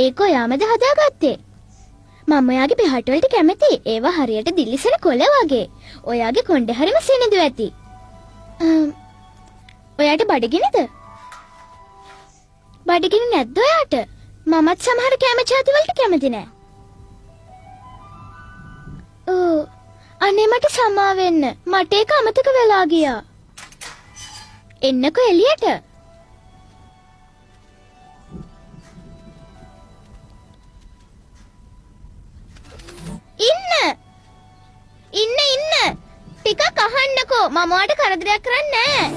ඒක ඔයාමද හදාගත්තේ? මම ඔයාගේ පිහට වලට කැමති. ඒවා හරියට දිලිසෙන කොළ වගේ. ඔයාගේ කොණ්ඩේ හරිම සෙනඳු ඇති. ඔයාට බඩගිනිද? බඩගිනි නැද්ද ඔයාට? මමත් සමහර කැම જાති වලට කැමති නෑ. ඕ අනේ මට සමා වෙන්න. මට ඒක අමතක වෙලා ගියා. එන්නකෝ එළියට. ඉන්න. ටිකක් අහන්නකෝ. මම ඔයාට කරදරයක් කරන්නේ නෑ.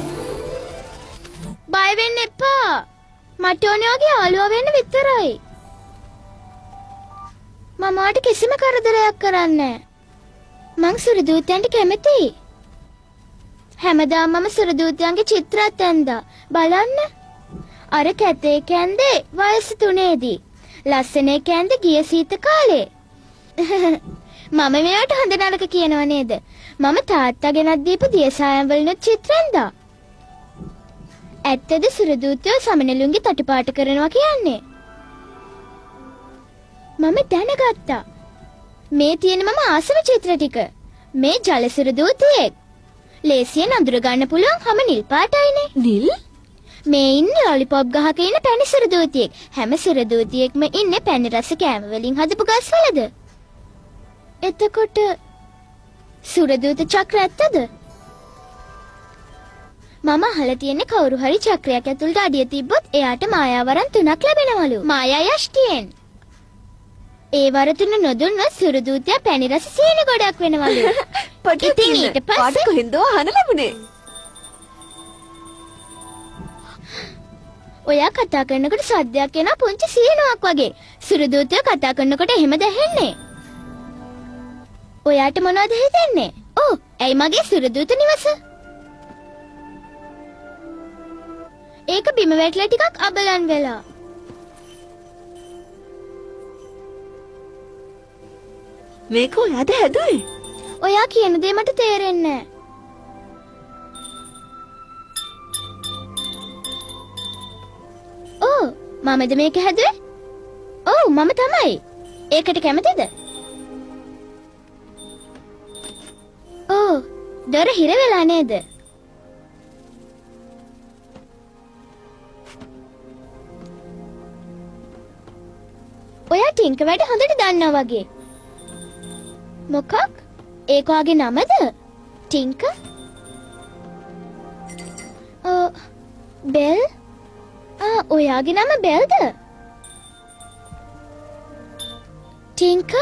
බය වෙන්න එපා. මට ඕනේ ඔයාගේ යාළුවා වෙන්න විතරයි. මම ඔයාට කිසිම කරදරයක් කරන්නේ නෑ. මං සුරදූතයන්ට කැමතියි. හැමදාම මම සුරදූතයන්ගේ චිත්‍රات ඇඳා. බලන්න. අර කැතේ කැන්දේ වයස 3ේදී. ලස්සනේ කැන්දේ ගිය සීත කාලේ. මම මේවට හොඳ නරක කියනව නේද? මම තාත්තා ගෙනත් දීපු දියසායම් වලිනුත් චිත්‍ර ඇඳා. ඇත්තද සුරදූතයෝ සමනලුන්ගේ තටපාට කරනවා කියන්නේ? මම දැනගත්තා. මේ තියෙන මම ආසම චිත්‍ර ටික. මේ ජල සුරදූතයෙක්. ලේසියෙන් අඳුර ගන්න පුළුවන් හැම නිල් පාටයිනේ. නිල්? මේ ඉන්නේ ලොලිපොප් ගහක ඉන්න පැණි සුරදූතියෙක්. හැම සුරදූතියෙක්ම ඉන්නේ පැණි රස කෑම වලින් හදපු ගස්වලද? එතකොට සුරදූත චක්‍ර ඇත්තද? මම අහලා තියෙන්නේ කවුරු හරි චක්‍රයක් ඇතුළට අඩිය තිබ්බොත් එයාට මායාවරන් 3ක් ලැබෙනවලු. මායා යෂ්ටියෙන්. ඒ වර 3 නොදුන්නොත් සුරදූතයා පැණි රස සීනි ගොඩක් වෙනවලු. ඉතින් ඊට පස්සේ කොහෙන්ද අහන්න ලැබුණේ? ඔයා කතා කරනකොට සද්දයක් එනවා පුංචි සීනුවක් වගේ. සුරදූතයා කතා කරනකොට එහෙම දැනෙන්නේ. ඔයාට මොනවද හිතෙන්නේ? ඔව්, ඇයි මගේ සුරදූත නිවස? ඒක බිම වැටලා ටිකක් අබලන් වෙලා. මේක ඔයාද හැදුවේ? ඔයා කියන දේ මට තේරෙන්නේ නෑ. ඔව්, මමද මේක හැදුවේ? ඔව්, මම තමයි. ඒකට කැමතිද? ඔව්, දොර හිර වෙලා නේද? ඔයා ටින්ක වැඩ හොඳට දන්නවා වගේ. මොකක්? ඒක ඔයාගේ නමද? ටින්ක? බෙල්? ඔයාගේ නම බෙල්ද? ටින්ක?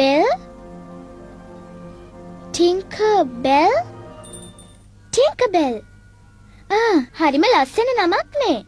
බෙල්? ටින්ක බෙල්? ටින්ක බෙල්. හරිම ලස්සන නමක් නේ.